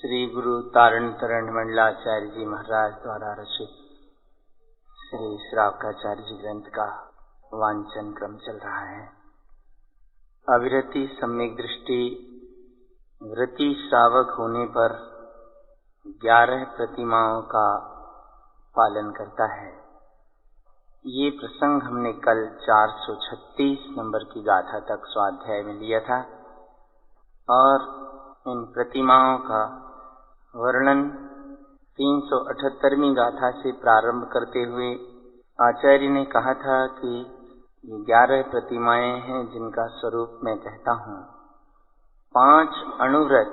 श्री गुरु तारण तरण मंडलाचार्य जी महाराज द्वारा रचित श्री श्रावकाचार्य जी ग्रंथ का वांचन क्रम चल रहा है। अविरति सम्यक दृष्टि वृत्ति श्रावक होने पर 11 प्रतिमाओं का पालन करता है। ये प्रसंग हमने कल 436 नंबर की गाथा तक स्वाध्याय में लिया था और इन प्रतिमाओं का वर्णन 378वीं गाथा से प्रारंभ करते हुए आचार्य ने कहा था कि ये 11 प्रतिमाएं हैं जिनका स्वरूप मैं कहता हूँ। 5 अणुव्रत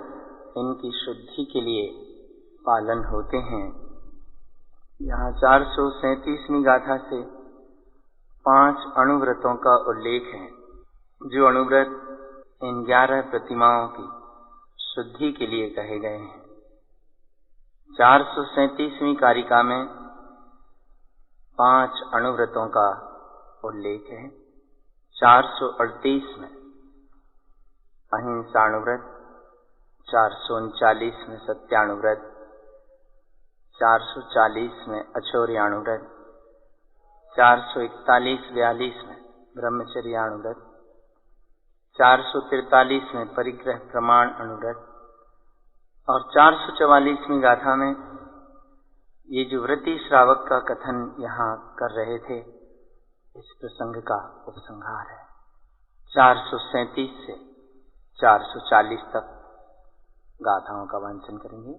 इनकी शुद्धि के लिए पालन होते हैं। यहाँ 437वीं गाथा से 5 अणुव्रतों का उल्लेख है जो अणुव्रत इन 11 प्रतिमाओं की शुद्धि के लिए कहे गए हैं। 437वीं कारिका में 5 अणुव्रतों का उल्लेख है। 438 में अहिंसा अणुव्रत, 439 में सत्याणुव्रत, 440 में अचौर्याणुव्रत, 441-42 में ब्रह्मचर्याणुव्रत, 443 में परिग्रह प्रमाण अनुव्रत और 444वीं गाथा में ये जो वृत्ति श्रावक का कथन यहाँ कर रहे थे, इस प्रसंग का उपसंहार है। 437 से 440 तक गाथाओं का वांचन करेंगे।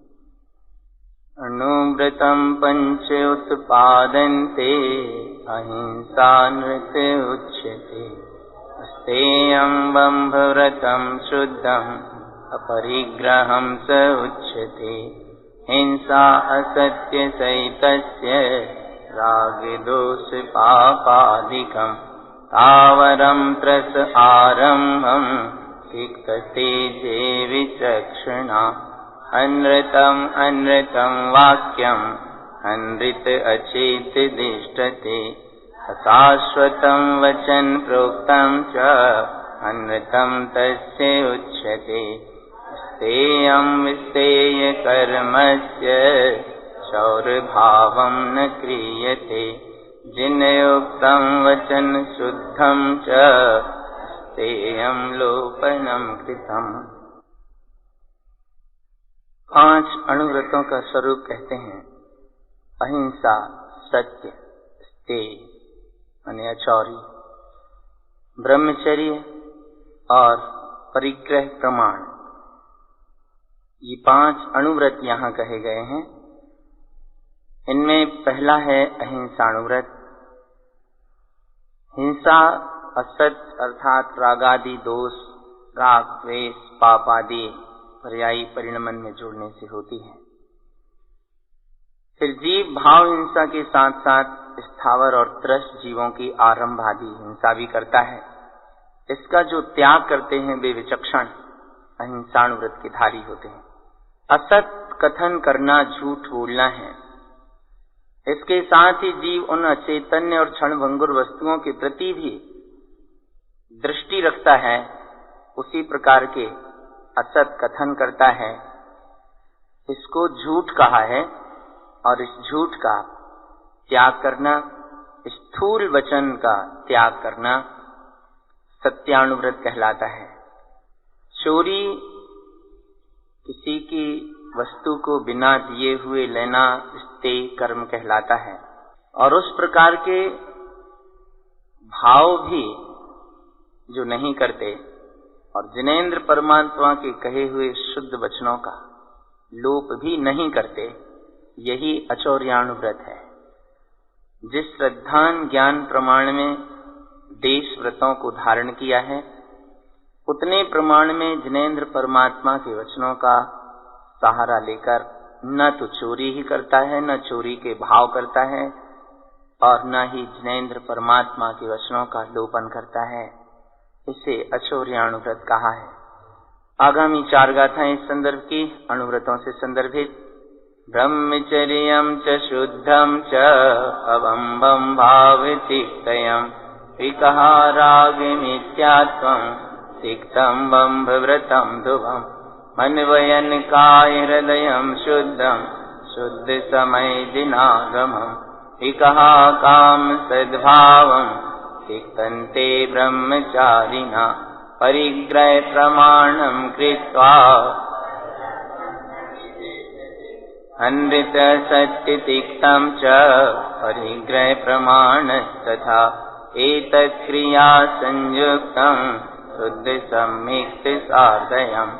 अणुव्रतम पंच उत्पादन्ते अहिंसा नृत्य उच्यते अस्तेयं बंभव्रतं शुद्धं अपरिग्रहं स उच्यते हिंसा असत्य सहितस्य रागदोष पापादिकं तावरं त्रस आरम्भं तिक्ततेजे विचक्षणा अनृतं अनृतं वाक्यं अनृत अचेत दिष्टते अशाश्वतं वचन प्रोक्तं च अनृतं तस्य उच्यते स्तेयं विस्तेय कर्मस्य चौरभावं न क्रियते जिनयुक्तं वचन शुद्धं च स्तेयं लोपनं कृतम्। 5 अणुव्रतों का स्वरूप कहते हैं अहिंसा, सत्य, स्तेय यानी अचौरी, ब्रह्मचर्य और परिग्रह प्रमाण। ये 5 अणुव्रत यहाँ कहे गए हैं। इनमें पहला है अहिंसाणुव्रत। हिंसा असत अर्थात रागादि दोष, राग, द्वेष, पाप आदि पर्यायी परिणमन में जोड़ने से होती है। फिर जीव भाव हिंसा के साथ साथ स्थावर और त्रस्त जीवों की आरंभ आदि हिंसा भी करता है। इसका जो त्याग करते हैं वे विचक्षण अहिंसाणुव्रत के धारी होते हैं। असत कथन करना, झूठ बोलना है। इसके साथ ही जीव उन अचैतन्य और क्षणभंगुर वस्तुओं के प्रति भी दृष्टि रखता है, उसी प्रकार के असत कथन करता है। इसको झूठ कहा है और इस झूठ का त्याग करना, स्थूल वचन का त्याग करना सत्याणुव्रत कहलाता है। चोरी किसी की वस्तु को बिना दिए हुए लेना स्तेय कर्म कहलाता है। और उस प्रकार के भाव भी जो नहीं करते और जिनेन्द्र परमात्मा के कहे हुए शुद्ध वचनों का लोप भी नहीं करते, यही अचौर्याणुव्रत है। जिस श्रद्धान ज्ञान प्रमाण में देश व्रतों को धारण किया है, उतने प्रमाण में जिनेन्द्र परमात्मा के वचनों का सहारा लेकर न तो चोरी ही करता है, न चोरी के भाव करता है और न ही जिनेन्द्र परमात्मा के वचनों का लोपन करता है। इसे अचौर्याणुव्रत कहा है। आगामी 4 गाथाएं इस संदर्भ की अणुव्रतों से संदर्भित। ब्रह्मचर्यं च शुद्धं च अवम्बं भावतिक्तयं विकहा रागमित्यात्वं तिक्तं बंभव्रतं ध्रुवं मन वयन काय हृदयं शुद्धं शुद्ध समय दिनागमं विकहा काम सद्भावं तिक्तन्ते ब्रह्मचारिणा परिग्रह प्रमाणं कृत्वा अनृत सत्य तिक्तं च परिग्रह प्रमाण तथा एतत् क्रिया संयुक्तं शुद्ध सम्यक् सार्धयम्।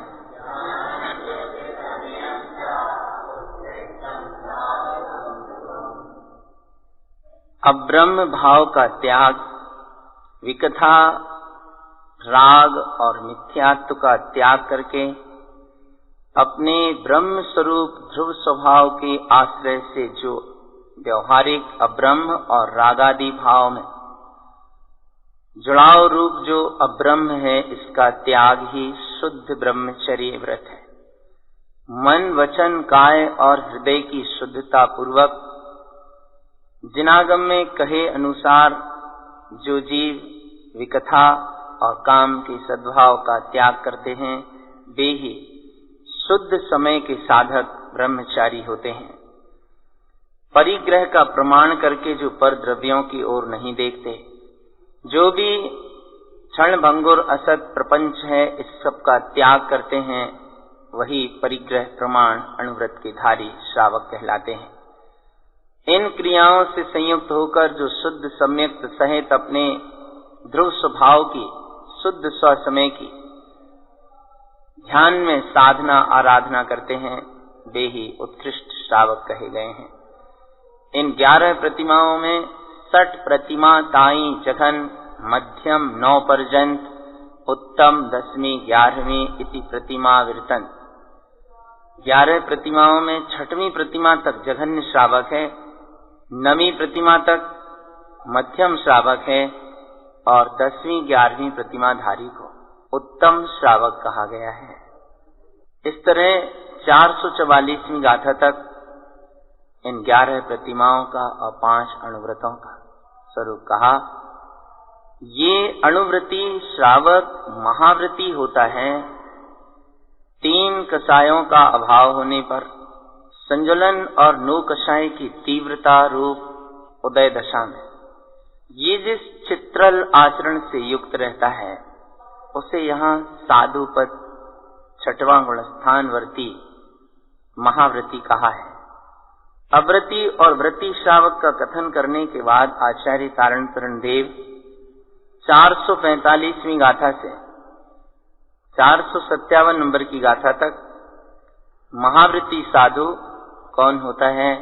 अब ब्रह्म भाव का त्याग, विकथा, राग और मिथ्यात्व का त्याग करके अपने ब्रह्म स्वरूप ध्रुव स्वभाव के आश्रय से जो व्यवहारिक अब्रह्म और रागादि भाव में जुड़ाव रूप जो अब्रह्म है, इसका त्याग ही शुद्ध ब्रह्मचर्य व्रत है। मन, वचन, काय और हृदय की शुद्धता पूर्वक जिनागम में कहे अनुसार जो जीव विकथा और काम के सद्भाव का त्याग करते हैं, वे ही शुद्ध समय के साधक ब्रह्मचारी होते हैं। परिग्रह का प्रमाण करके जो पर द्रव्यों की ओर नहीं देखते, जो भी क्षण भंगुर असत प्रपंच है, इस सब का त्याग करते हैं, वही परिग्रह प्रमाण अनुव्रत के धारी श्रावक कहलाते हैं। इन क्रियाओं से संयुक्त होकर जो शुद्ध सम्यक सहित अपने ध्रुव स्वभाव की शुद्ध स्वसमय की ध्यान में साधना आराधना करते हैं, वे ही उत्कृष्ट श्रावक कहे गए हैं। इन 11 प्रतिमाओं में 60 प्रतिमा ताई जघन मध्यम 9 पर्यंत उत्तम 10वीं 11वीं इति प्रतिमा विरतन। 11 प्रतिमाओं में 6वीं प्रतिमा तक जघन्य श्रावक है, 9वीं प्रतिमा तक मध्यम श्रावक है और 10वीं 11वीं प्रतिमाधारी को उत्तम श्रावक कहा गया है। इस तरह 444वीं गाथा तक इन 11 प्रतिमाओं का और 5 अणुव्रतों का स्वरूप कहा। ये अणुव्रती श्रावक महाव्रती होता है 3 कषायों का अभाव होने पर संज्वलन और नो कषाय की तीव्रता रूप उदय दशा में ये जिस चित्रल आचरण से युक्त रहता है, उसे यहाँ साधुपद 6वां गुणस्थानवर्ती महाव्रती कहा है। अव्रती और व्रती श्रावक का कथन करने के बाद आचार्य तारणतरण देव 445वीं गाथा से 457 नंबर की गाथा तक महाव्रती साधु कौन होता है,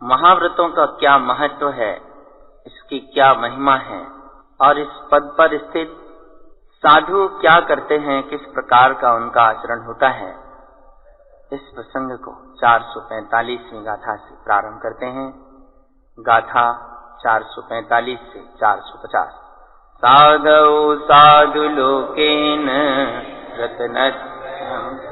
महाव्रतों का क्या महत्व है, इसकी क्या महिमा है और इस पद पर स्थित साधु क्या करते हैं, किस प्रकार का उनका आचरण होता है, इस प्रसंग को 445वीं गाथा से प्रारंभ करते हैं। गाथा 445 से 450। साधौ साधु लोकेन रत्नत्रयम्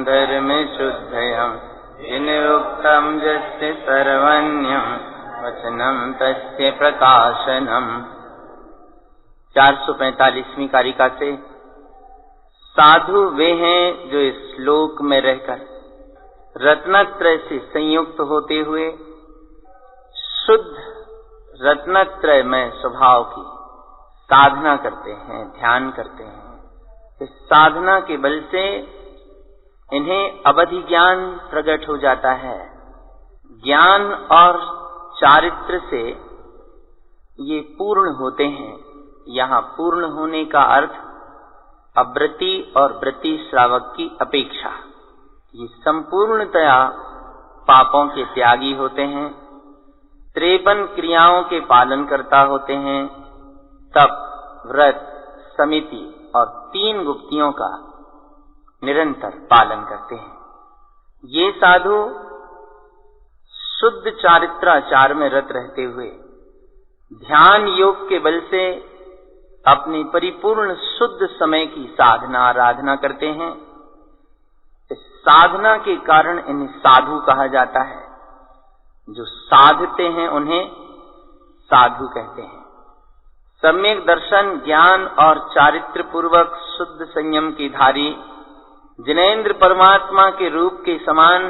धर्म शुद्धयम् जिनुक्तं यस्य सर्वण्यं वचनं तस्य प्रकाशनम्। 445वीं कारिका से साधु वे हैं जो इस श्लोक में रहकर रत्नत्रय से संयुक्त होते हुए शुद्ध रत्नत्रय में स्वभाव की साधना करते हैं, ध्यान करते हैं, इस साधना के बल से इन्हें अवधि ज्ञान प्रकट हो जाता है। ज्ञान और चारित्र से ये पूर्ण होते हैं। यहाँ पूर्ण होने का अर्थ अवृत्ति और वृत्ति श्रावक की अपेक्षा, ये संपूर्णतया पापों के त्यागी होते हैं, 53 क्रियाओं के पालन करता होते हैं, तप, व्रत, समिति और 3 गुप्तियों का निरंतर पालन करते हैं। ये साधु शुद्ध चारित्राचार में रत रहते हुए ध्यान योग के बल से अपने परिपूर्ण शुद्ध समय की साधना आराधना करते हैं। इस साधना के कारण इन्हें साधु कहा जाता है। जो साधते हैं उन्हें साधु कहते हैं। सम्यक दर्शन, ज्ञान और चारित्र पूर्वक शुद्ध संयम की धारी जिनेंद्र परमात्मा के रूप के समान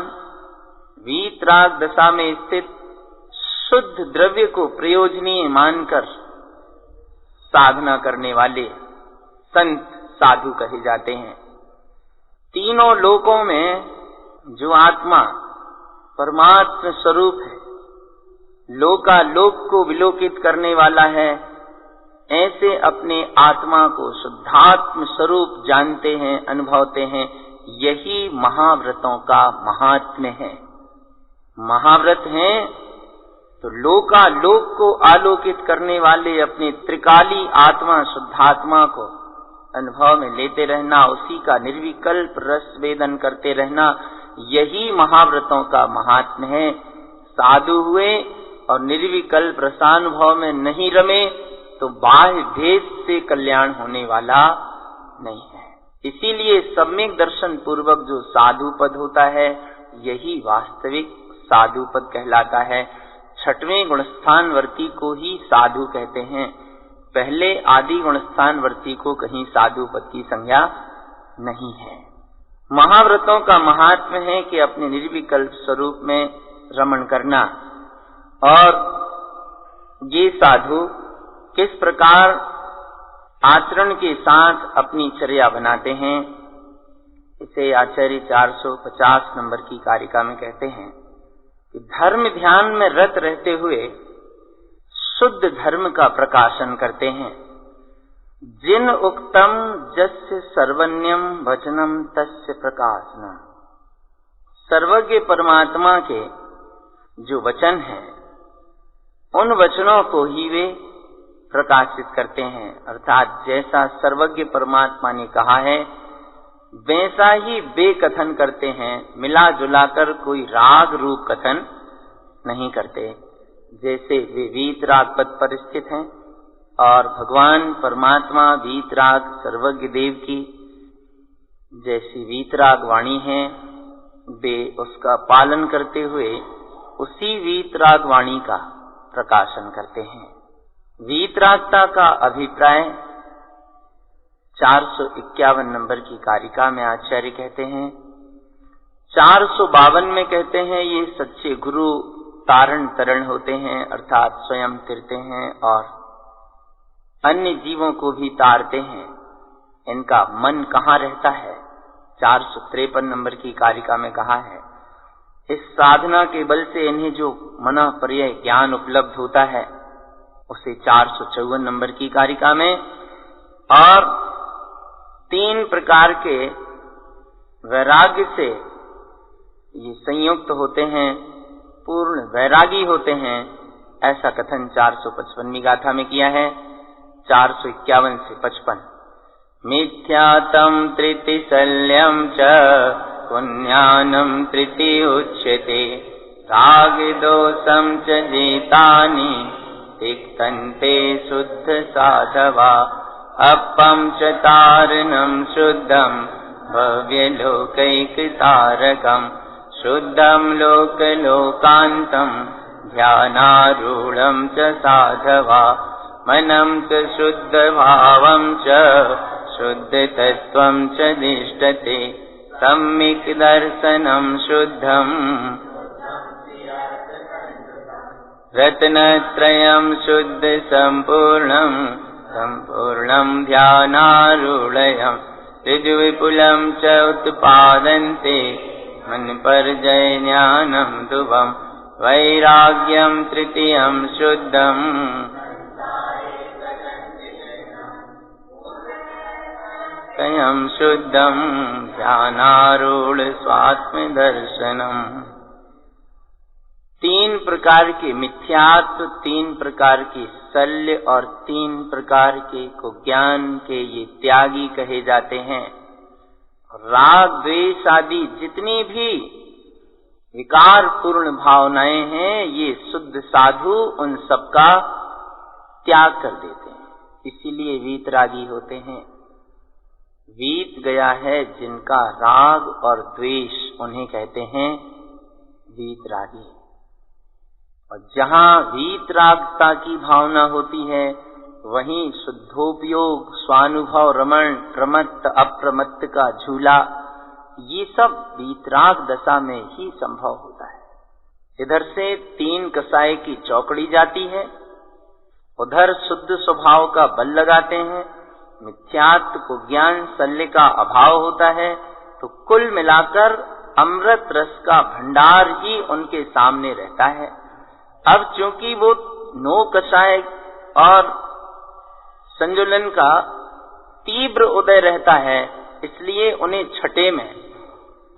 वीतराग दशा में स्थित शुद्ध द्रव्य को प्रयोजनीय मानकर साधना करने वाले संत साधु कहे जाते हैं। तीनों लोकों में जो आत्मा परमात्मा स्वरूप है, लोकालोक को विलोकित करने वाला है, ऐसे अपने आत्मा को शुद्धात्म स्वरूप जानते हैं, अनुभवते हैं। यही महाव्रतों का महात्म्य है। महाव्रत हैं तो लोकालोक को आलोकित करने वाले अपने त्रिकाली आत्मा शुद्धात्मा को अनुभव में लेते रहना, उसी का निर्विकल्प रस वेदन करते रहना, यही महाव्रतों का महात्म्य है। साधु हुए और निर्विकल्प रसानुभव में नहीं रमे तो बाह्य भेद से कल्याण होने वाला नहीं है। इसीलिए सम्यक दर्शन पूर्वक जो साधु पद होता है, यही वास्तविक साधु पद कहलाता है। 6वें गुणस्थान वर्ती को ही साधु कहते हैं। पहले आदि गुणस्थान वर्ती को कहीं साधु पद की संज्ञा नहीं है। महाव्रतों का महात्म्य है कि अपने निर्विकल्प स्वरूप में रमण करना। और ये साधु किस प्रकार आचरण के साथ अपनी चर्या बनाते हैं, इसे आचार्य 450 नंबर की कारिका में कहते हैं कि धर्म ध्यान में रत रहते हुए शुद्ध धर्म का प्रकाशन करते हैं। जिन उक्तम जस्य सर्वण्यम वचनम तस्य प्रकाशनम। सर्वज्ञ परमात्मा के जो वचन हैं, उन वचनों को ही वे प्रकाशित करते हैं। अर्थात जैसा सर्वज्ञ परमात्मा ने कहा है वैसा ही वे कथन करते हैं। मिला जुलाकर कोई राग रूप कथन नहीं करते। जैसे वे वीतराग पद पर स्थित हैं और भगवान परमात्मा वीतराग सर्वज्ञ देव की जैसी वीतराग वाणी है, वे उसका पालन करते हुए उसी वीतराग वाणी का प्रकाशन करते हैं। वीतरागता का अभिप्राय 451 नंबर की कारिका में आचार्य कहते हैं। 452 में कहते हैं ये सच्चे गुरु तारण तरण होते हैं, अर्थात स्वयं तिरते हैं और अन्य जीवों को भी तारते हैं। इनका मन कहाँ रहता है, 453 नंबर की कारिका में कहा है। इस साधना के बल से इन्हें जो मनः पर्यय ज्ञान उपलब्ध होता है, उसे 454 नंबर की कारिका में, और 3 प्रकार के वैराग्य से ये संयुक्त होते हैं, पूर्ण वैरागी होते हैं, ऐसा कथन 455वीं गाथा में किया है। 451 से 55 मिथ्यातम तृतिशल्यम च पुण्यानम तृति उच्यते राग दोषम च जीतानि तिक्तन्ते शुद्ध साधवा अपम च तारणम शुद्धम भव्य लोकैक तारकम शुद्धम लोकलोकांतम ध्यानारूढ़म च साधवा मनम च शुद्ध भावम च शुद्ध तत्वम च निष्ठते सम्यक् दर्शनम शुद्धम रत्नत्रयम् शुद्ध संपूर्णम् संपूर्णम् ध्यानारूढयम् ऋजु विपुलम च उत्पादन्ते मन पर जय ज्ञानम ध्रुवम वैराग्यम तृतीयम शुद्धम तयम शुद्धम ध्यानारूढ़ स्वात्म दर्शनम। तीन प्रकार के मिथ्यात्व, तीन प्रकार के शल्य और तीन प्रकार के को ज्ञान के ये त्यागी कहे जाते हैं। राग द्वेष आदि जितनी भी विकार पूर्ण भावनाएं हैं, ये शुद्ध साधु उन सबका त्याग कर देते हैं, इसीलिए वीतरागी होते हैं। वीत गया है जिनका राग और द्वेष, उन्हें कहते हैं वीतरागी। और जहां वीतरागता की भावना होती है, वहीं शुद्धोपयोग, स्वानुभव, रमण, प्रमत्त, अप्रमत्त का झूला, ये सब वीतराग दशा में ही संभव होता है। इधर से तीन कसाय की चौकड़ी जाती है, उधर शुद्ध स्वभाव का बल लगाते हैं, मिथ्यात्व को ज्ञान शल्य का अभाव होता है, तो कुल मिलाकर अमृत रस का भंडार ही उनके सामने रहता है। अब चूंकि वो 9 कषाय और संजुलन का तीव्र उदय रहता है, इसलिए उन्हें छठे में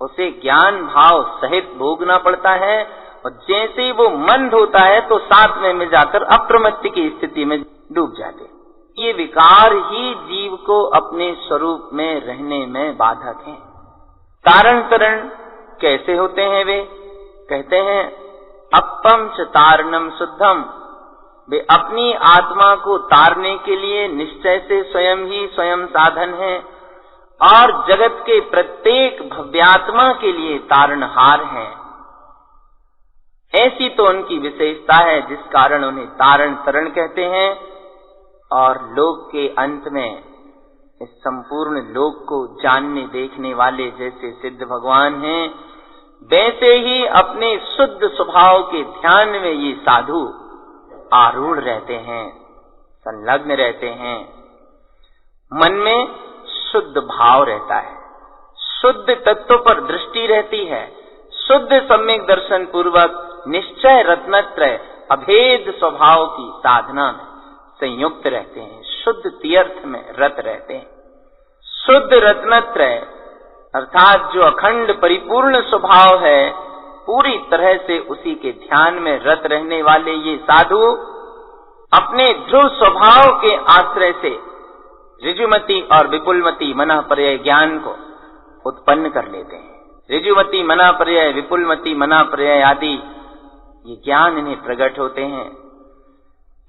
उसे ज्ञान भाव सहित भोगना पड़ता है, और जैसे ही वो मंद होता है तो 7वें में जाकर अप्रमत्ति की स्थिति में डूब जाते। ये विकार ही जीव को अपने स्वरूप में रहने में बाधक हैं। तारण तरण कैसे होते हैं वे? कहते हैं अपम च तारणम शुद्धम, वे अपनी आत्मा को तारने के लिए निश्चय से स्वयं ही स्वयं साधन है, और जगत के प्रत्येक भव्यात्मा के लिए तारणहार हैं। ऐसी तो उनकी विशेषता है जिस कारण उन्हें तारण तरण कहते हैं। और लोक के अंत में इस संपूर्ण लोक को जानने देखने वाले जैसे सिद्ध भगवान हैं, वैसे ही अपने शुद्ध स्वभाव के ध्यान में ये साधु आरूढ़ रहते हैं, संलग्न रहते हैं। मन में शुद्ध भाव रहता है, शुद्ध तत्व पर दृष्टि रहती है, शुद्ध सम्यक दर्शन पूर्वक निश्चय रत्नत्रय अभेद स्वभाव की साधना में संयुक्त रहते हैं, शुद्ध तीर्थ में रत रहते हैं। शुद्ध रत्नत्रय अर्थात जो अखंड परिपूर्ण स्वभाव है, पूरी तरह से उसी के ध्यान में रत रहने वाले ये साधु अपने ध्रुव स्वभाव के आश्रय से ऋजुमति और विपुलमति मना पर्याय ज्ञान को उत्पन्न कर लेते हैं। ऋजुमति मना पर्याय, विपुलमति मना पर्याय आदि ये ज्ञान इन्हें प्रकट होते हैं।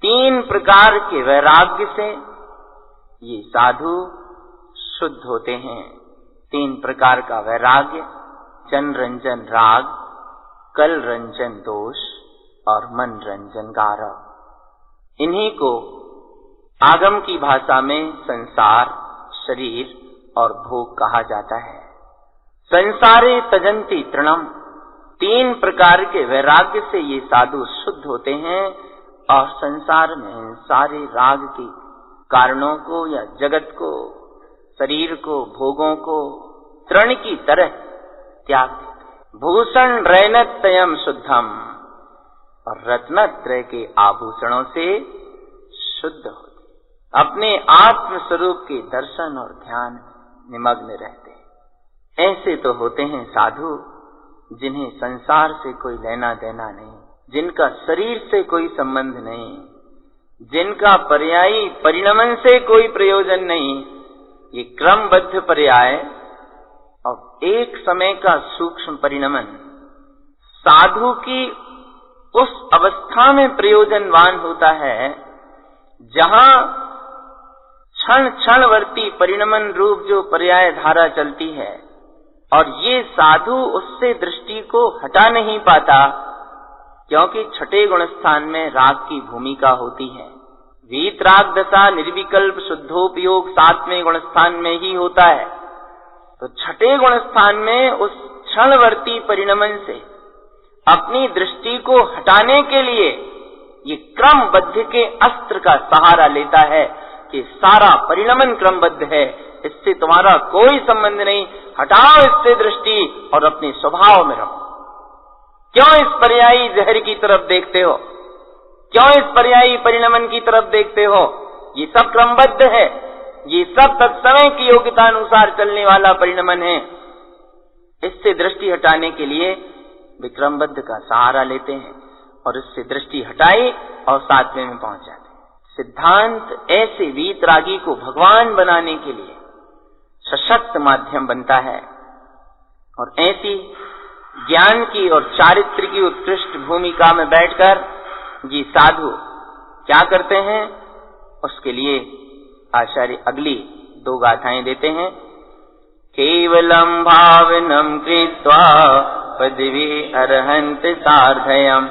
3 प्रकार के वैराग्य से ये साधु शुद्ध होते हैं। 3 प्रकार का वैराग्य, जन रंजन राग, कल रंजन दोष और मन रंजन गारव। इन्हीं को आगम की भाषा में संसार, शरीर और भोग कहा जाता है। संसारे तजंती तृणम, 3 प्रकार के वैराग्य से ये साधु शुद्ध होते हैं और संसार में सारे राग के कारणों को या जगत को, शरीर को, भोगों को तृण की तरह त्याग देते। भूषण रैनतयम शुद्धम, और रत्नत्रय के आभूषणों से शुद्ध होते, अपने आत्म स्वरूप के दर्शन और ध्यान निमग्न रहते। ऐसे तो होते हैं साधु जिन्हें संसार से कोई लेना देना नहीं, जिनका शरीर से कोई संबंध नहीं, जिनका पर्यायी परिणमन से कोई प्रयोजन नहीं। ये क्रमबद्ध पर्याय और एक समय का सूक्ष्म परिणमन साधु की उस अवस्था में प्रयोजनवान होता है जहां क्षण क्षणवर्ती परिणमन रूप जो पर्याय धारा चलती है, और ये साधु उससे दृष्टि को हटा नहीं पाता, क्योंकि छठे गुण स्थान में राग की भूमिका होती है। वीतराग दशा निर्विकल्प शुद्धोपयोग 7वें गुण स्थान में ही होता है। तो छठे गुण स्थान में उस क्षणवर्ती परिणमन से अपनी दृष्टि को हटाने के लिए ये क्रमबद्ध के अस्त्र का सहारा लेता है कि सारा परिणमन क्रमबद्ध है, इससे तुम्हारा कोई संबंध नहीं, हटाओ इससे दृष्टि और अपने स्वभाव में रहो। क्यों इस पर्यायी जहर की तरफ देखते हो? क्यों इस पर्यायी परिणमन की तरफ देखते हो? ये सब क्रमबद्ध है, ये सब तत्समय की योग्यता अनुसार चलने वाला परिणमन है। इससे दृष्टि हटाने के लिए विक्रमबद्ध का सहारा लेते हैं और इससे दृष्टि हटाई और सातवें में पहुंच जाते हैं। सिद्धांत ऐसे वीतरागी को भगवान बनाने के लिए सशक्त माध्यम बनता है और ऐसी ज्ञान की और चारित्र की उत्कृष्ट भूमिका में बैठकर ये साधु क्या करते हैं, उसके लिए आचार्य अगली 2 गाथाएं देते हैं। केवलम भावनम कृत्वा पदवी अर्हन्त सार्धयम्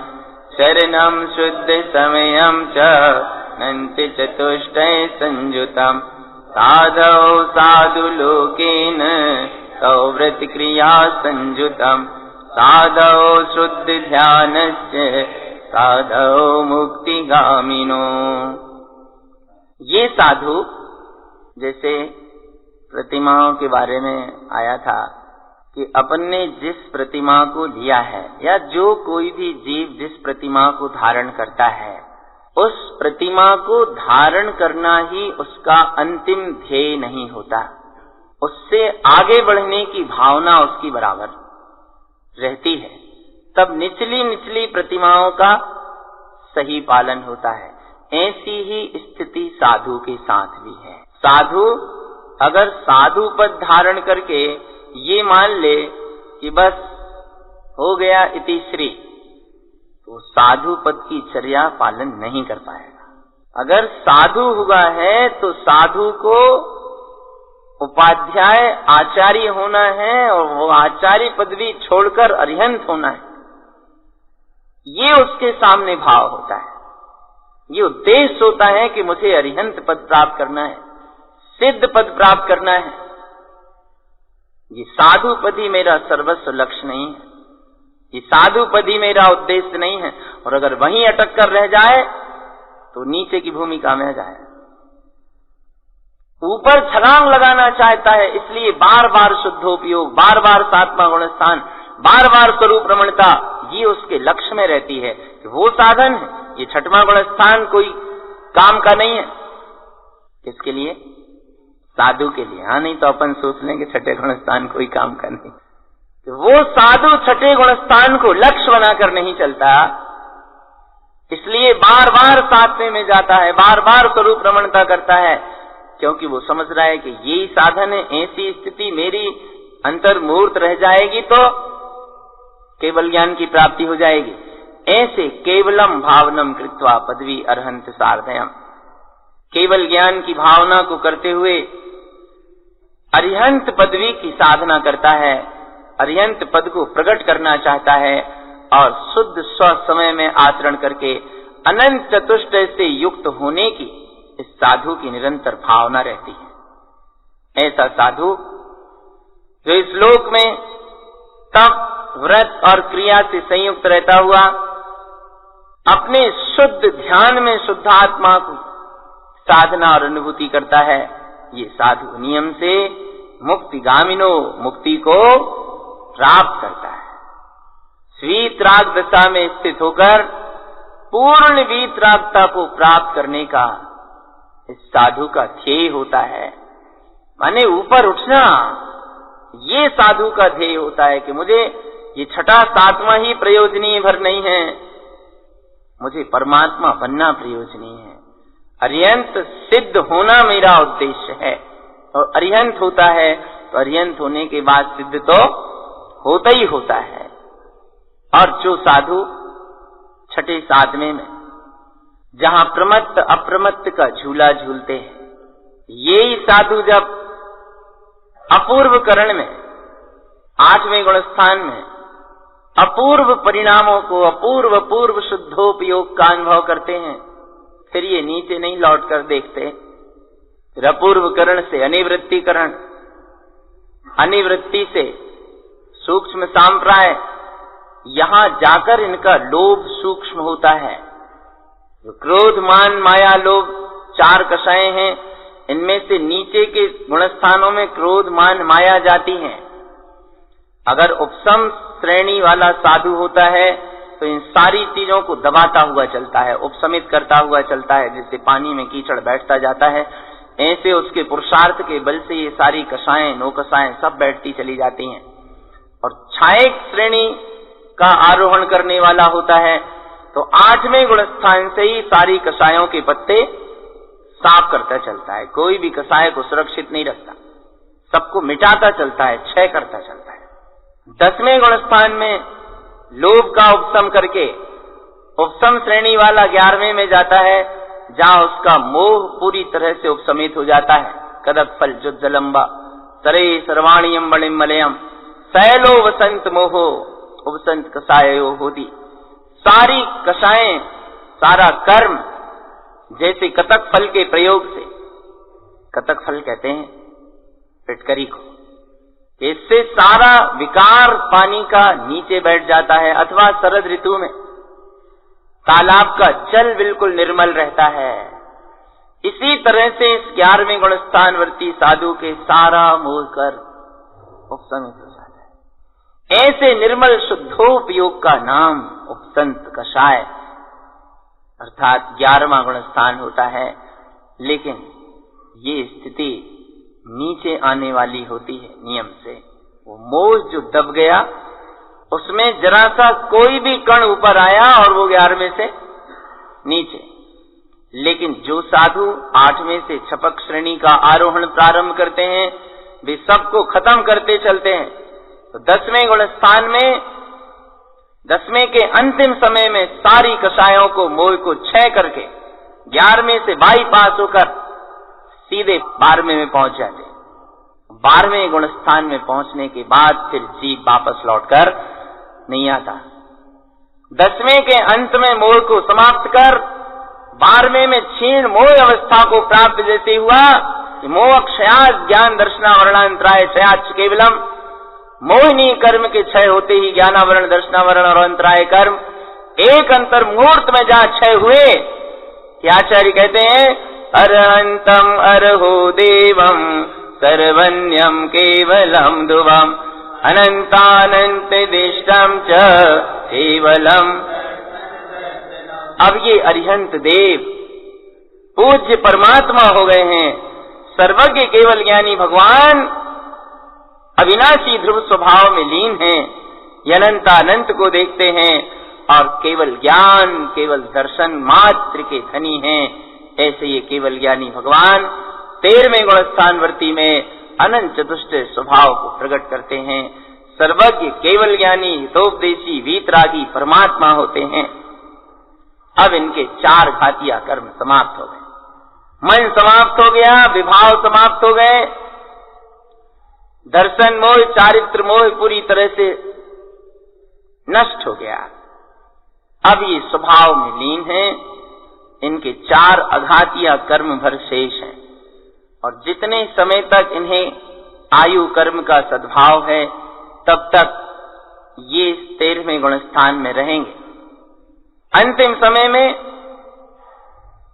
शरणं शुद्ध समयं च नन्ति चतुष्टय संयुतम् साधौ साधु लोकेन सौव्रत क्रिया संयुतम् साधौ शुद्ध ध्यानस्य साधौ मुक्तिगामिनो। ये साधु जैसे प्रतिमाओं के बारे में आया था कि अपन ने जिस प्रतिमा को लिया है या जो कोई भी जीव जिस प्रतिमा को धारण करता है, उस प्रतिमा को धारण करना ही उसका अंतिम ध्येय नहीं होता। उससे आगे बढ़ने की भावना उसकी बराबर रहती है, तब निचली निचली प्रतिमाओं का सही पालन होता है। ऐसी ही स्थिति साधु के साथ भी है। साधु अगर साधु पद धारण करके ये मान ले कि बस हो गया इति श्री, तो साधु पद की चर्या पालन नहीं कर पाएगा। अगर साधु हुआ है तो साधु को उपाध्याय आचार्य होना है और वो आचार्य पदवी छोड़कर अरिहंत होना है, ये उसके सामने भाव होता है। ये उद्देश्य होता है कि मुझे अरिहंत पद प्राप्त करना है, सिद्ध पद प्राप्त करना है। ये साधु पद ही मेरा सर्वस्व लक्ष्य नहीं है, ये साधु पद ही मेरा उद्देश्य नहीं है। और अगर वहीं अटक कर रह जाए तो नीचे की भूमिका में जाए, ऊपर छलांग लगाना चाहता है। इसलिए बार बार शुद्धोपयोग, बार बार सातवां गुणस्थान, बार बार स्वरूप रमणता, ये उसके लक्ष्य में रहती है कि वो साधन है। ये छठवां गुणस्थान कोई काम का नहीं है। किसके लिए? साधु के लिए। हाँ, नहीं तो अपन सोच लेंगे छठे गुणस्थान कोई काम का नहीं। तो वो साधु छठे गुणस्थान को लक्ष्य बनाकर नहीं चलता, इसलिए बार बार सातवें में जाता है, बार बार स्वरूप रमणता करता है, क्योंकि वो समझ रहा है कि यही साधन है। ऐसी स्थिति मेरी अंतर्मूर्त रह जाएगी तो केवल ज्ञान की प्राप्ति हो जाएगी। ऐसे केवलम भावनम कृत्वा पदवी अर्हन्त सार्धयम्, केवल ज्ञान की भावना को करते हुए अरिहंत पदवी की साधना करता है, अरिहंत पद को प्रकट करना चाहता है और शुद्ध स्व समय में आचरण करके अनंत चतुष्टय से युक्त होने की इस साधु की निरंतर भावना रहती है। ऐसा साधु जो इस लोक में तप, व्रत और क्रिया से संयुक्त रहता हुआ अपने शुद्ध ध्यान में शुद्धात्मा को साधना और अनुभूति करता है, ये साधु नियम से मुक्तिगामिनो, मुक्ति को प्राप्त करता है। वीतराग दशा में स्थित होकर पूर्ण वीतरागता को प्राप्त करने का इस साधु का ध्येय होता है। माने ऊपर उठना, ये साधु का ध्येय होता है कि मुझे ये छठा सातवां ही प्रयोजनीय भर नहीं है, मुझे परमात्मा बनना प्रयोजनीय है। अरिहंत सिद्ध होना मेरा उद्देश्य है, और अरिहंत होता है तो अरिहंत होने के बाद सिद्ध तो होता ही होता है। और जो साधु छठे सातवें में जहां प्रमत्त अप्रमत्त का झूला झूलते हैं, यही साधु जब अपूर्व करण में आठवें गुणस्थान में अपूर्व परिणामों को, अपूर्व पूर्व शुद्धोपयोग का अनुभव करते हैं, फिर ये नीचे नहीं लौट कर देखते। फिर अपूर्व करण से अनिवृत्तिकरण, अनिवृत्ति से सूक्ष्म सांप्राय, यहां जाकर इनका लोभ सूक्ष्म होता है। जो क्रोध, मान, माया, लोभ चार कषाय हैं, इनमें से नीचे के गुणस्थानों में क्रोध, मान, माया जाती हैं। अगर उपसम श्रेणी वाला साधु होता है तो इन सारी चीजों को दबाता हुआ चलता है, उपसमित करता हुआ चलता है, जिससे पानी में कीचड़ बैठता जाता है। ऐसे उसके पुरुषार्थ के बल से ये सारी कषाएं, नौकषाएं सब बैठती चली जाती हैं। और छायक श्रेणी का आरोहण करने वाला होता है तो 8वें गुणस्थान से ही सारी कषायों के पत्ते साफ करता चलता है। कोई भी कषाय को सुरक्षित नहीं रखता, सबको मिटाता चलता है, क्षय करता चलता है। 10वें गुणस्थान में लोभ का उपशम करके उपशम श्रेणी वाला 11वें में जाता है, जहां उसका मोह पूरी तरह से उपशमित हो जाता है। कदक फल जुज्जलंबा सरे सर्वाणियम बणिम मलयम सैलो वसंत मोहो उपसंत कषायो होती। सारी कषाएं, सारा कर्म, जैसे कतक फल के प्रयोग से, कतक फल कहते हैं फिटकरी को, इससे सारा विकार पानी का नीचे बैठ जाता है। अथवा शरद ऋतु में तालाब का जल बिल्कुल निर्मल रहता है। इसी तरह से इस 11वें गुणस्थानवर्ती साधु के सारा मोह कर उपशमित हो जाता है। ऐसे निर्मल शुद्धोपयोग का नाम उपसंत कषाय अर्थात 11वां गुणस्थान होता है। लेकिन ये स्थिति नीचे आने वाली होती है नियम से। वो मोह जो दब गया, उसमें जरा सा कोई भी कण ऊपर आया और वो 11वें से नीचे। लेकिन जो साधु 8वें से छपक श्रेणी का आरोहण प्रारंभ करते हैं, वे सबको खत्म करते चलते हैं। तो 10वें गुणस्थान में, 10वें के अंतिम समय में सारी कषायों को, मोह को क्षय करके 11वें से बाईपास होकर सीधे 12वें में पहुंच जाते। 12वें गुणस्थान में पहुंचने के बाद फिर जीव वापस लौटकर नहीं आता। 10वें के अंत में मोह को समाप्त कर 12वें में क्षीण मोह अवस्था को प्राप्त जैसे हुआ, मोह क्षयाद ज्ञान दर्शना वर्णांतराय क्षयाच केवलम। मोहिनी कर्म के क्षय होते ही ज्ञानावरण, दर्शनावरण और अंतराय कर्म एक अंतर मुहूर्त में जहां क्षय हुए, आचार्य कहते हैं अरहंतम अरहो देवम सर्वन्यम केवलम ध्रुवम अनंतानंत दिष्टम च केवलम। अब ये अरिहंत देव पूज्य परमात्मा हो गए हैं, सर्वज्ञ केवल ज्ञानी भगवान अविनाशी ध्रुव स्वभाव में लीन हैं, अनंतानंत को देखते हैं और केवल ज्ञान, केवल दर्शन मात्र के धनी हैं। ऐसे ये केवल ज्ञानी भगवान 13वें गुणस्थानवर्ती में अनंत चतुष्ट स्वभाव को प्रकट करते हैं। सर्वज्ञ केवल ज्ञानी हितोपदेशी वीतरागी परमात्मा होते हैं। अब इनके 4 घातिया कर्म समाप्त हो गए, मन समाप्त हो गया, विभाव समाप्त हो गए, दर्शन मोह, चारित्र मोह पूरी तरह से नष्ट हो गया। अब ये स्वभाव में लीन हैं। इनके 4 अघातिया कर्म भर शेष हैं और जितने समय तक इन्हें आयु कर्म का सद्भाव है, तब तक ये 13वें गुणस्थान में रहेंगे। अंतिम समय में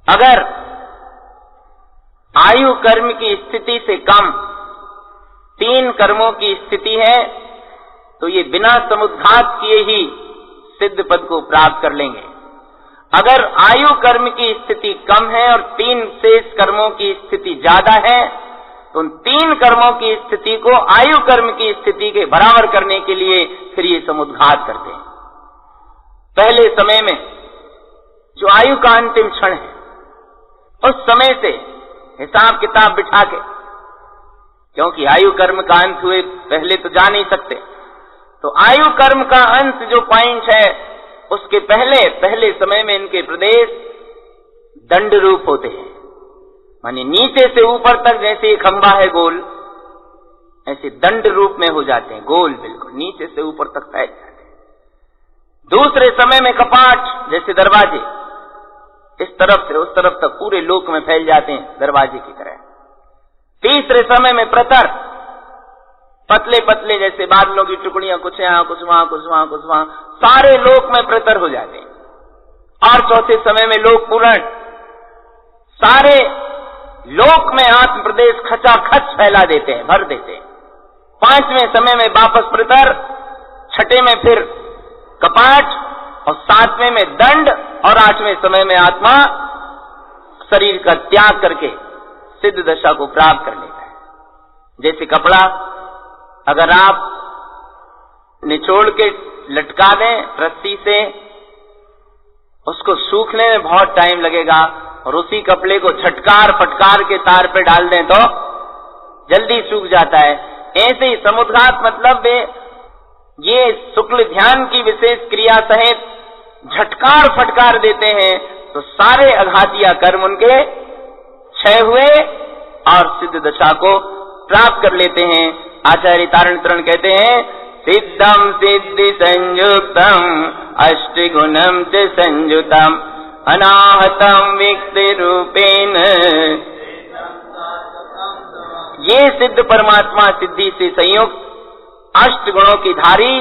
अगर आयु कर्म की स्थिति से कम 3 कर्मों की स्थिति है, तो ये बिना समुद्घात किए ही सिद्ध पद को प्राप्त कर लेंगे। अगर आयु कर्म की स्थिति कम है और 3 शेष कर्मों की स्थिति ज्यादा है, तो उन 3 कर्मों की स्थिति को आयु कर्म की स्थिति के बराबर करने के लिए फिर ये समुद्घात करते हैं। पहले समय में जो आयु का अंतिम क्षण है, उस समय से हिसाब किताब बिठा के, क्योंकि आयु कर्म का अंत हुए पहले तो जा नहीं सकते, तो आयु कर्म का अंत जो पॉइंट है, उसके पहले समय में इनके प्रदेश दंड रूप होते हैं। माने नीचे से ऊपर तक जैसे एक खंबा है गोल, ऐसे दंड रूप में हो जाते हैं, गोल बिल्कुल नीचे से ऊपर तक फैल जाते हैं। दूसरे समय में कपाट जैसे दरवाजे, इस तरफ से उस तरफ तक पूरे लोक में फैल जाते हैं दरवाजे की तरह। तीसरे समय में प्रतर, पतले पतले जैसे बादलों की टुकड़ियां, कुछ यहां कुछ वहां, कुछ वहां कुछ वहां, सारे लोक में प्रतर हो जाते हैं। और चौथे समय में लोक पूर्ण, सारे लोक में आत्म प्रदेश खचाखच फैला देते हैं, भर देते हैं। 5वें समय में वापस प्रतर, 6ठे में फिर कपाट और 7वें में दंड और 8वें समय में आत्मा शरीर का त्याग करके सिद्ध दशा को प्राप्त कर लेता है। जैसे कपड़ा अगर आप निचोड़ के लटका दें रस्सी से, उसको सूखने में बहुत टाइम लगेगा, और उसी कपड़े को झटकार फटकार के तार पे डाल दें तो जल्दी सूख जाता है। ऐसे ही समुद्घात मतलब ये शुक्ल ध्यान की विशेष क्रिया सहित झटकार फटकार देते हैं तो सारे अघातिया कर्म उनके क्षय हुए और सिद्ध दशा को प्राप्त कर लेते हैं। आचार्य तारण तरण कहते हैं, सिद्धम सिद्धि संयुक्तम अष्टगुणम च संयुतम अनाहतम विक्ति रूपेण। ये सिद्ध परमात्मा सिद्धि से संयुक्त अष्ट गुणों की धारी,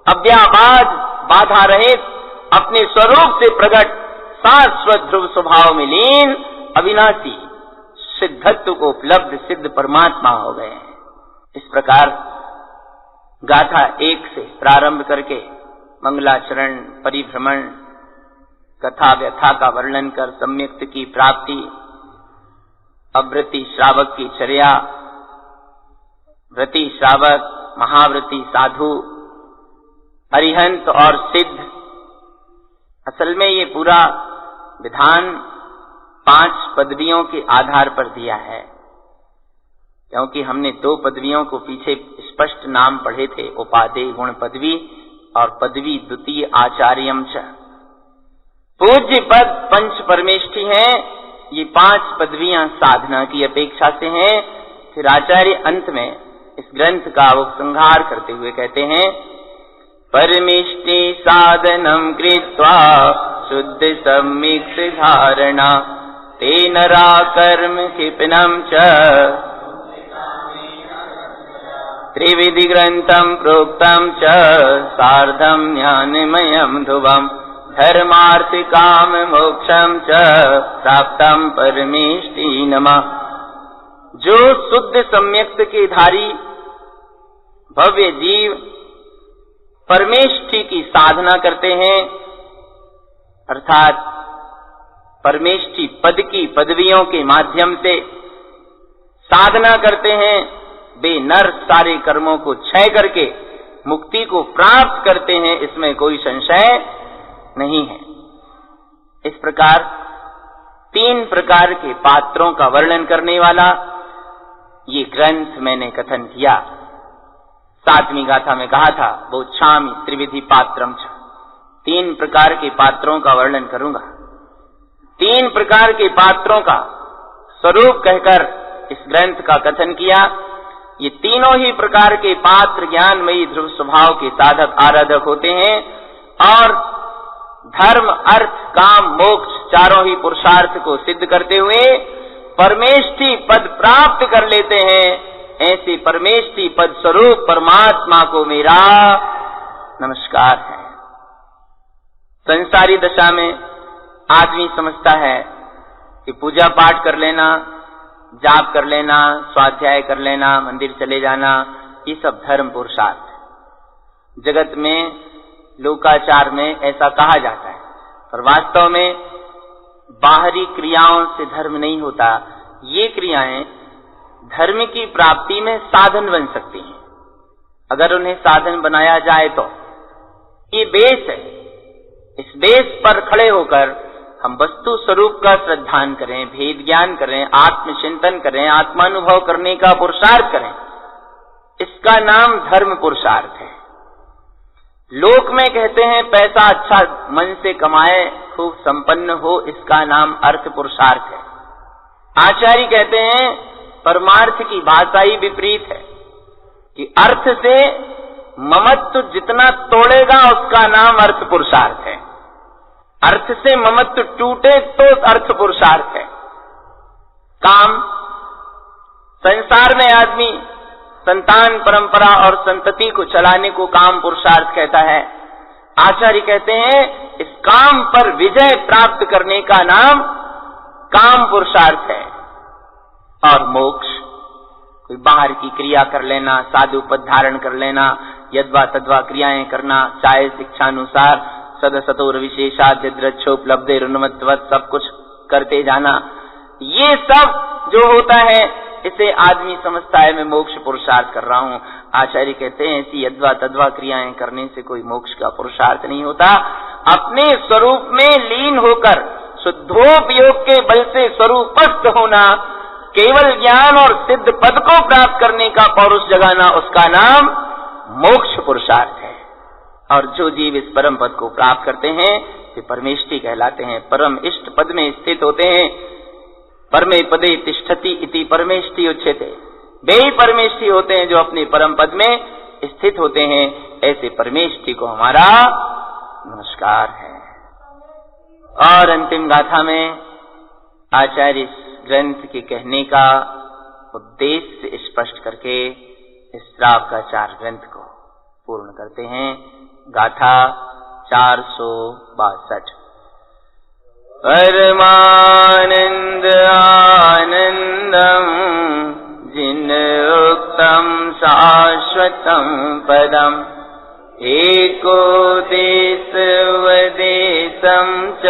अव्याबाद बाधा रहित, अपने स्वरूप से प्रकट शाश्वत ध्रुव स्वभाव में लीन अविनाशी सिद्धत्व को उपलब्ध सिद्ध परमात्मा हो गए हैं। इस प्रकार गाथा 1 से प्रारंभ करके मंगलाचरण, परिभ्रमण, कथा व्यथा का वर्णन कर सम्यक्त की प्राप्ति, अव्रति श्रावक की चर्या, व्रति श्रावक, महाव्रति साधु, अरिहंत और सिद्ध। असल में ये पूरा विधान 5 पदवियों के आधार पर दिया है, क्योंकि हमने 2 पदवियों को पीछे स्पष्ट नाम पढ़े थे, उपादेय गुण पदवी और पदवी द्वितीय आचार्यम च। पूज्य पद पंच परमेष्ठी हैं, ये 5 पदवियां साधना की अपेक्षा से हैं। फिर आचार्य अंत में इस ग्रंथ का उपसंहार करते हुए कहते हैं, परमेष्टि साधनम कृत्वा शुद्ध सम्यक् धारणा तेन कर्म क्षिपणम च त्रिविधि ग्रंथम प्रोक्तम च सार्धम ज्ञानमयम ध्रुवम धर्मार्थ काम मोक्षम च प्राप्तम परमेष्टि नमः। जो शुद्ध सम्यक्त के धारी भव्य जीव परमेष्टि की साधना करते हैं, अर्थात परमेष्टि पद की पदवियों के माध्यम से साधना करते हैं, वे नर सारे कर्मों को क्षय करके मुक्ति को प्राप्त करते हैं, इसमें कोई संशय नहीं है। इस प्रकार 3 प्रकार के पात्रों का वर्णन करने वाला ये ग्रंथ मैंने कथन किया। 7वीं गाथा में कहा था, बोच्छामि त्रिविधि पात्रम छ। 3 प्रकार के पात्रों का वर्णन करूंगा। 3 प्रकार के पात्रों का स्वरूप कहकर इस ग्रंथ का कथन किया। ये तीनों ही प्रकार के पात्र ज्ञानमयी ध्रुव स्वभाव के साधक आराधक होते हैं और धर्म, अर्थ, काम, मोक्ष चारों ही पुरुषार्थ को सिद्ध करते हुए परमेष्टि पद प्राप्त कर लेते हैं। ऐसे परमेष्टि पद स्वरूप परमात्मा को मेरा नमस्कार है। संसारी दशा में आदमी समझता है कि पूजा पाठ कर लेना, जाप कर लेना, स्वाध्याय कर लेना, मंदिर चले जाना, ये सब धर्म पुरुषार्थ। जगत में लोकाचार में ऐसा कहा जाता है, पर वास्तव में बाहरी क्रियाओं से धर्म नहीं होता। ये क्रियाएं धर्म की प्राप्ति में साधन बन सकती हैं, अगर उन्हें साधन बनाया जाए तो। ये बेस है, इस बेस पर खड़े होकर हम वस्तु स्वरूप का श्रद्धान करें, भेद ज्ञान करें, आत्मचिंतन करें, आत्मानुभव करने का पुरुषार्थ करें, इसका नाम धर्म पुरुषार्थ है। लोक में कहते हैं पैसा अच्छा मन से कमाए, खूब संपन्न हो, इसका नाम अर्थ पुरुषार्थ है। आचार्य कहते हैं परमार्थ की भाषा ही विपरीत है कि अर्थ से ममत्व जितना तोड़ेगा उसका नाम अर्थ पुरुषार्थ है, अर्थ से ममत्व टूटे तो अर्थ पुरुषार्थ है। काम, संसार में आदमी संतान परंपरा और संतति को चलाने को काम पुरुषार्थ कहता है। आचार्य कहते हैं इस काम पर विजय प्राप्त करने का नाम काम पुरुषार्थ है। और मोक्ष कोई बाहर की क्रिया कर लेना, साधु पद धारण कर लेना, यद्वा तद्वा क्रियाएं करना, चाहे शिक्षानुसार सदसतोर विशेषाद्रक्षोपलब्धिरुन्मत्वत् सब कुछ करते जाना, ये सब जो होता है इसे आदमी समझता है मैं मोक्ष पुरुषार्थ कर रहा हूँ। आचार्य कहते हैं ऐसी यद्वा तद्वा क्रियाएं करने से कोई मोक्ष का पुरुषार्थ नहीं होता। अपने स्वरूप में लीन होकर शुद्धोपयोग के बल से स्वरूपस्थ होना, केवल ज्ञान और सिद्ध पद को प्राप्त करने का पौरुष जगाना, उसका नाम मोक्ष पुरुषार्थ है। और जो जीव इस परम पद को प्राप्त करते हैं वे परमेष्टि कहलाते हैं, परम इष्ट पद में स्थित होते हैं। परमे पदे तिष्ठति इति परमेष्टि उच्यते, वे ही परमेष्टि होते हैं जो अपने परम पद में स्थित होते हैं। ऐसे परमेष्टि को हमारा नमस्कार है। और अंतिम गाथा में आचार्य इस ग्रंथ के कहने का उद्देश्य स्पष्ट करके इस श्रावकाचार ग्रंथ को पूर्ण करते हैं। गाथा 462। परमानंद आनंदम जिन उक्तम शाश्वतम पदम, एको देशवदेशम च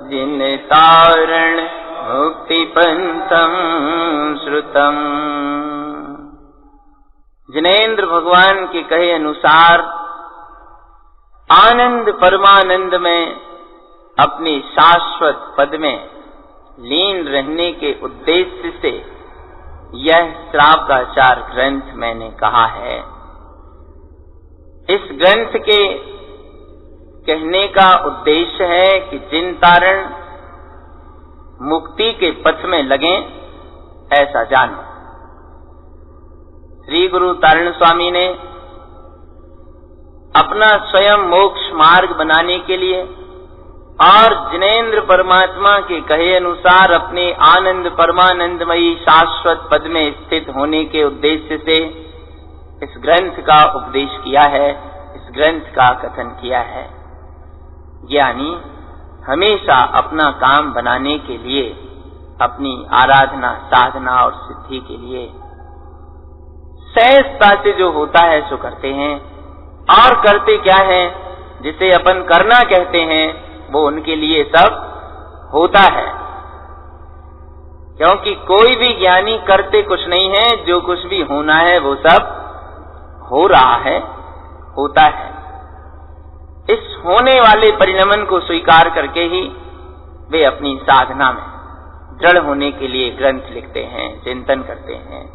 जिन तारण मुक्ति पंथम श्रुतम। जिनेन्द्र भगवान के कहे अनुसार आनंद परमानंद में अपने शाश्वत पद में लीन रहने के उद्देश्य से यह श्रावकाचार ग्रंथ मैंने कहा है। इस ग्रंथ के कहने का उद्देश्य है कि जिन तारण मुक्ति के पथ में लगें ऐसा जानो। श्री गुरु तारण स्वामी ने अपना स्वयं मोक्ष मार्ग बनाने के लिए और जिनेन्द्र परमात्मा के कहे अनुसार अपने आनंद परमानंदमयी शाश्वत पद में स्थित होने के उद्देश्य से इस ग्रंथ का उपदेश किया है, इस ग्रंथ का कथन किया है। ज्ञानी हमेशा अपना काम बनाने के लिए, अपनी आराधना साधना और सिद्धि के लिए सहजता से जो होता है सो करते हैं। और करते क्या है, जिसे अपन करना कहते हैं वो उनके लिए सब होता है। क्योंकि कोई भी ज्ञानी करते कुछ नहीं है, जो कुछ भी होना है वो सब हो रहा है, होता है। इस होने वाले परिणमन को स्वीकार करके ही वे अपनी साधना में दृढ़ होने के लिए ग्रंथ लिखते हैं, चिंतन करते हैं,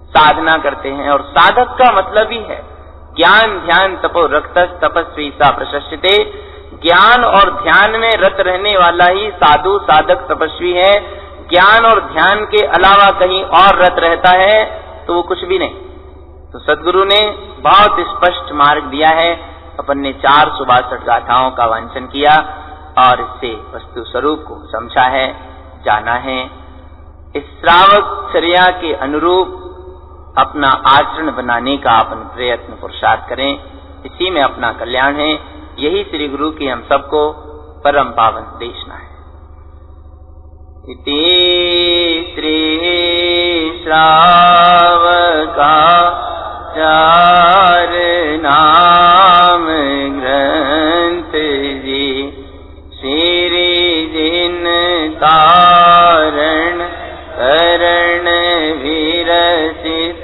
साधना करते हैं। और साधक का मतलब ही है ज्ञान ध्यान तपो रक्तस् तपस्वी सा प्रशस्यते। ज्ञान और ध्यान में रत रहने वाला ही साधु साधक तपस्वी है। ज्ञान और ध्यान के अलावा कहीं और रत रहता है तो वो कुछ भी नहीं। तो सद्गुरु ने बहुत स्पष्ट मार्ग दिया है। अपन ने 462 गाथाओं का वांचन किया और इससे वस्तु स्वरूप को समझा है, जाना है। इस श्रावक चर्या के अनुरूप अपना आचरण बनाने का अपन प्रयत्न पुरुषार्थ करें, इसी में अपना कल्याण है। यही श्री गुरु की हम सबको परम पावन देशना है। इति श्री श्रावकाचार नाम ग्रंथ जी श्री जिन तारण करण विरचित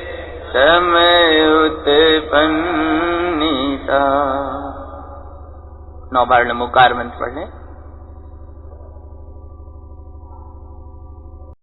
समय उत्पन्निता। 9 बार नमोकार मंत्र पढ़ लें।